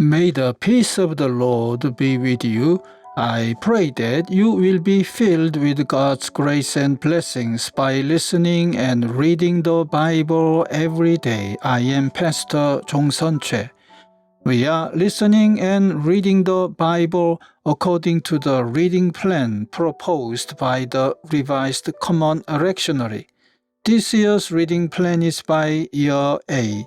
May the peace of the Lord be with you. I pray that you will be filled with God's grace and blessings by listening and reading the Bible every day. I am Pastor Jong-Sun-Choi. We are listening and reading the Bible according to the reading plan proposed by the Revised Common Lectionary. This year's reading plan is by Year A.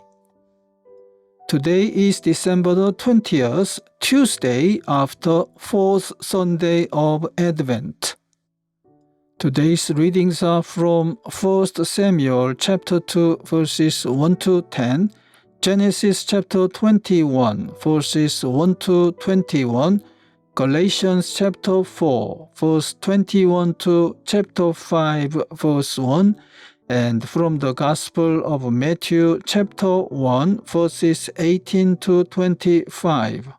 Today is December the 20th, Tuesday after fourth Sunday of Advent. Today's readings are from 1 Samuel chapter 2 verses 1 to 10, Genesis chapter 21 verses 1 to 21, Galatians chapter 4 verse 21 to chapter 5 verse 1, and from the Gospel of Matthew chapter 1 verses 18 to 25.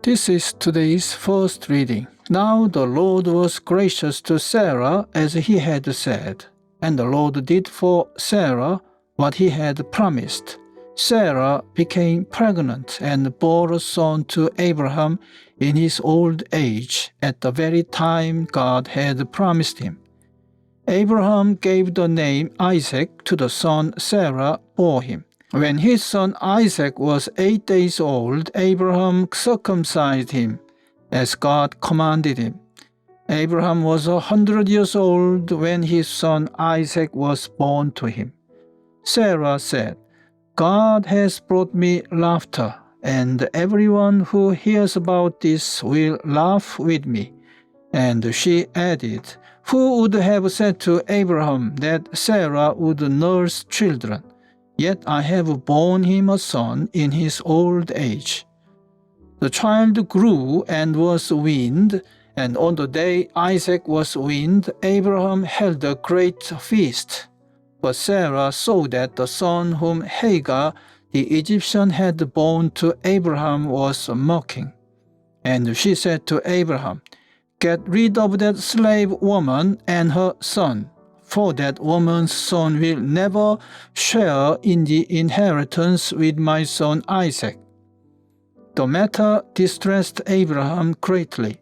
This is today's first reading. Now the Lord was gracious to Sarah as he had said, and the Lord did for Sarah what he had promised. Sarah became pregnant and bore a son to Abraham in his old age, at the very time God had promised him. Abraham gave the name Isaac to the son Sarah bore him. When his son Isaac was 8 days old, Abraham circumcised him, as God commanded him. Abraham was 100 years old when his son Isaac was born to him. Sarah said, "God has brought me laughter, and everyone who hears about this will laugh with me." And she added, "Who would have said to Abraham that Sarah would nurse children? Yet I have borne him a son in his old age." The child grew and was weaned, and on the day Isaac was weaned, Abraham held a great feast. But Sarah saw that the son whom Hagar, the Egyptian, had borne to Abraham was mocking. And she said to Abraham, "Get rid of that slave woman and her son, for that woman's son will never share in the inheritance with my son Isaac." The matter distressed Abraham greatly,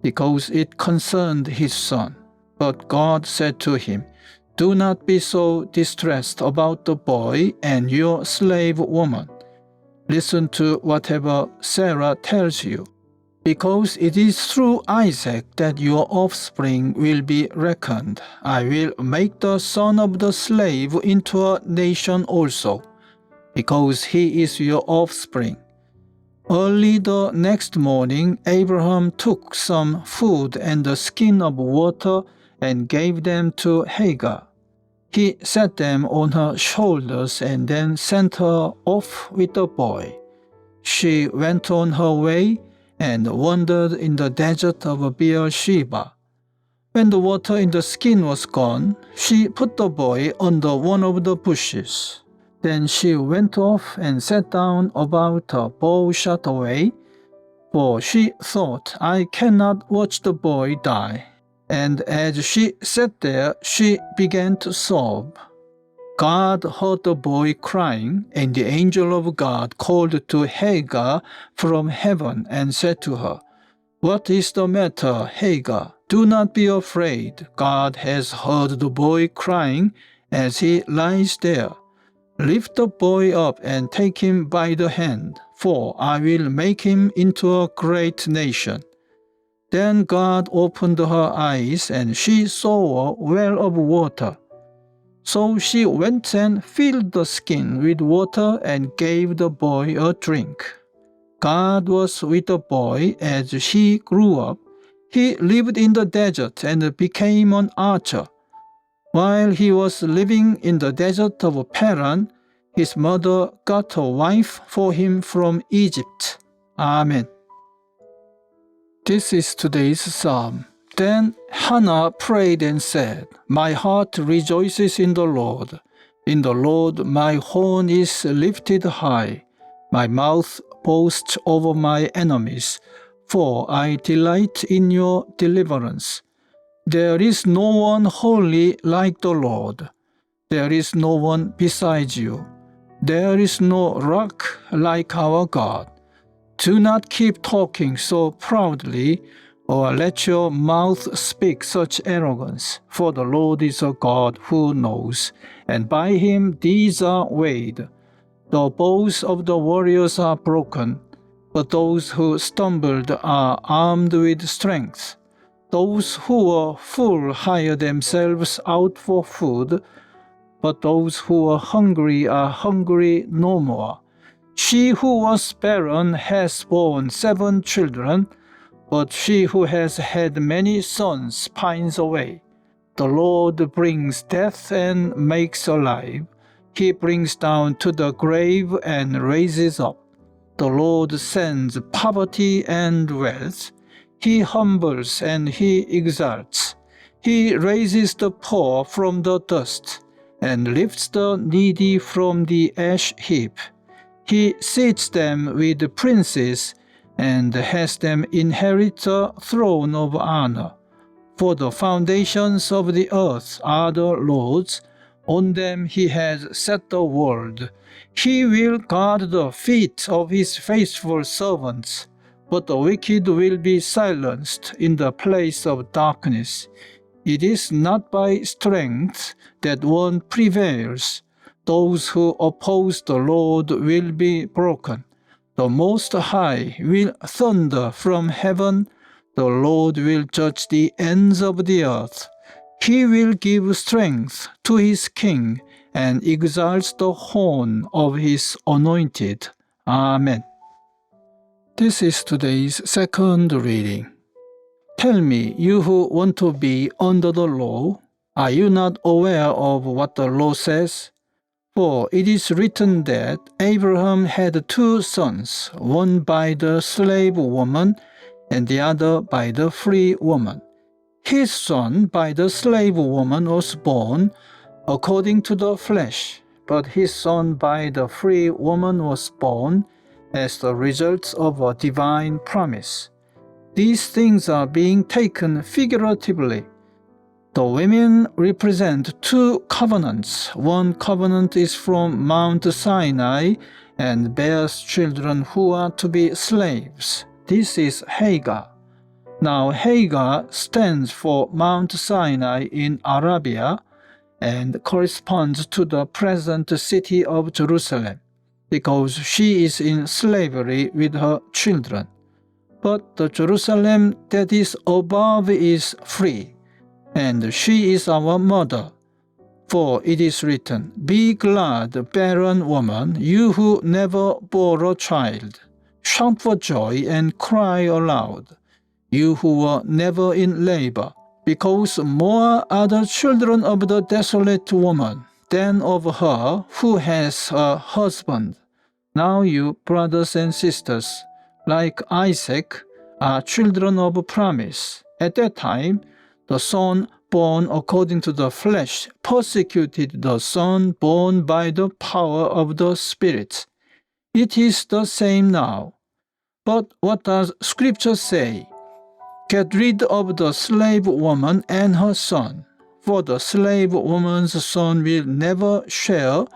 because it concerned his son. But God said to him, "Do not be so distressed about the boy and your slave woman. Listen to whatever Sarah tells you, because it is through Isaac that your offspring will be reckoned. I will make the son of the slave into a nation also, because he is your offspring." Early the next morning, Abraham took some food and a skin of water and gave them to Hagar. He set them on her shoulders and then sent her off with the boy. She went on her way and wandered in the desert of Beersheba. When the water in the skin was gone, she put the boy under one of the bushes. Then she went off and sat down about a bow shot away, for she thought, "I cannot watch the boy die." And as she sat there, she began to sob. God heard the boy crying, and the angel of God called to Hagar from heaven and said to her, "What is the matter, Hagar? Do not be afraid. God has heard the boy crying as he lies there. Lift the boy up and take him by the hand, for I will make him into a great nation." Then God opened her eyes, and she saw a well of water. So she went and filled the skin with water and gave the boy a drink. God was with the boy as he grew up. He lived in the desert and became an archer. While he was living in the desert of Paran, his mother got a wife for him from Egypt. Amen. This is today's psalm. Then Hannah prayed and said, "My heart rejoices in the Lord. In the Lord my horn is lifted high. My mouth boasts over my enemies, for I delight in your deliverance. There is no one holy like the Lord. There is no one besides you. There is no rock like our God. Do not keep talking so proudly, or let your mouth speak such arrogance, for the Lord is a God who knows, and by him these are weighed. The bows of the warriors are broken, but those who stumbled are armed with strength. Those who were full hire themselves out for food, but those who are hungry are hungry no more. She who was barren has borne 7 children, but she who has had many sons pines away. The Lord brings death and makes alive. He brings down to the grave and raises up. The Lord sends poverty and wealth. He humbles and he exalts. He raises the poor from the dust and lifts the needy from the ash heap. He seats them with princes and has them inherit the throne of honor. For the foundations of the earth are the Lord's, on them he has set the world. He will guard the feet of his faithful servants, but the wicked will be silenced in the place of darkness. It is not by strength that one prevails. Those who oppose the Lord will be broken. The Most High will thunder from heaven. The Lord will judge the ends of the earth. He will give strength to his king and exalts the horn of his anointed. Amen. This is today's second reading. Tell me, you who want to be under the law, are you not aware of what the law says? For it is written that Abraham had 2 sons, one by the slave woman and the other by the free woman. His son by the slave woman was born according to the flesh, but his son by the free woman was born as the result of a divine promise. These things are being taken figuratively. The women represent 2 covenants. One covenant is from Mount Sinai and bears children who are to be slaves. This is Hagar. Now Hagar stands for Mount Sinai in Arabia and corresponds to the present city of Jerusalem, because she is in slavery with her children. But the Jerusalem that is above is free, and she is our mother. For it is written, "Be glad, barren woman, you who never bore a child. Shout for joy and cry aloud, you who were never in labor, because more are the children of the desolate woman than of her who has a husband." Now you, brothers and sisters, like Isaac, are children of promise. At that time, the son born according to the flesh persecuted the son born by the power of the Spirit. It is the same now. But what does Scripture say? Get rid of the slave woman and her son, for the slave woman's son will never share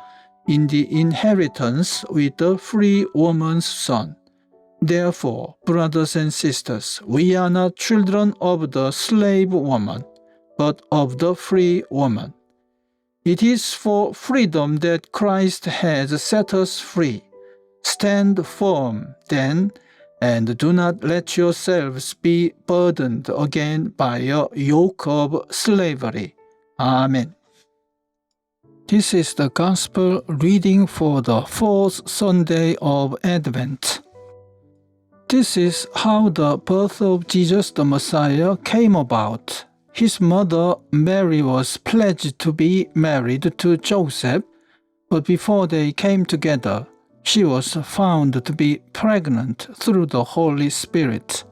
in the inheritance with the free woman's son. Therefore, brothers and sisters, we are not children of the slave woman, but of the free woman. It is for freedom that Christ has set us free. Stand firm, then, and do not let yourselves be burdened again by a yoke of slavery. Amen. This is the Gospel reading for the 4th Sunday of Advent. This is how the birth of Jesus the Messiah came about. His mother Mary was pledged to be married to Joseph, but before they came together, she was found to be pregnant through the Holy Spirit.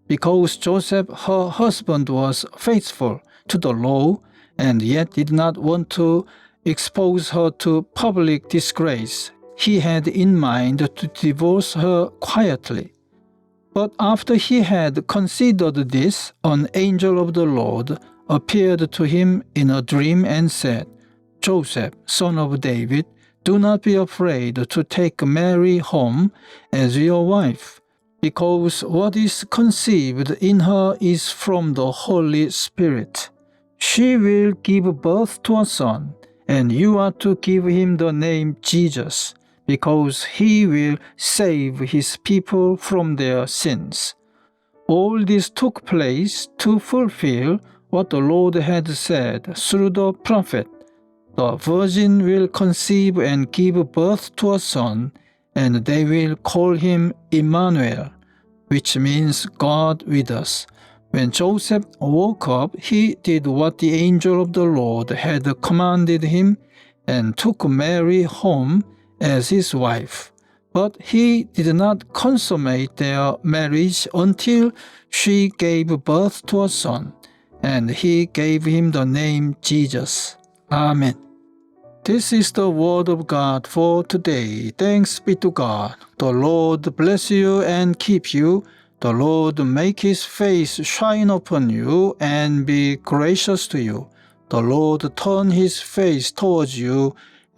Because Joseph, her husband, was faithful to the law and yet did not want to expose her to public disgrace, he had in mind to divorce her quietly. But after he had considered this, an angel of the Lord appeared to him in a dream and said, "Joseph, son of David, Do not be afraid to take Mary home as your wife, because what is conceived in her is from the Holy Spirit. She will give birth to a son, and you are to give him the name Jesus, because he will save his people from their sins." All this took place to fulfill what the Lord had said through the prophet. "The virgin will conceive and give birth to a son, and they will call him Emmanuel," which means God with us. When Joseph woke up, he did what the angel of the Lord had commanded him and took Mary home as his wife. But he did not consummate their marriage until she gave birth to a son, and he gave him the name Jesus. Amen. This is the word of God for today. Thanks be to God. The Lord bless you and keep you. The Lord make his face shine upon you and be gracious to you. The Lord turn his face towards you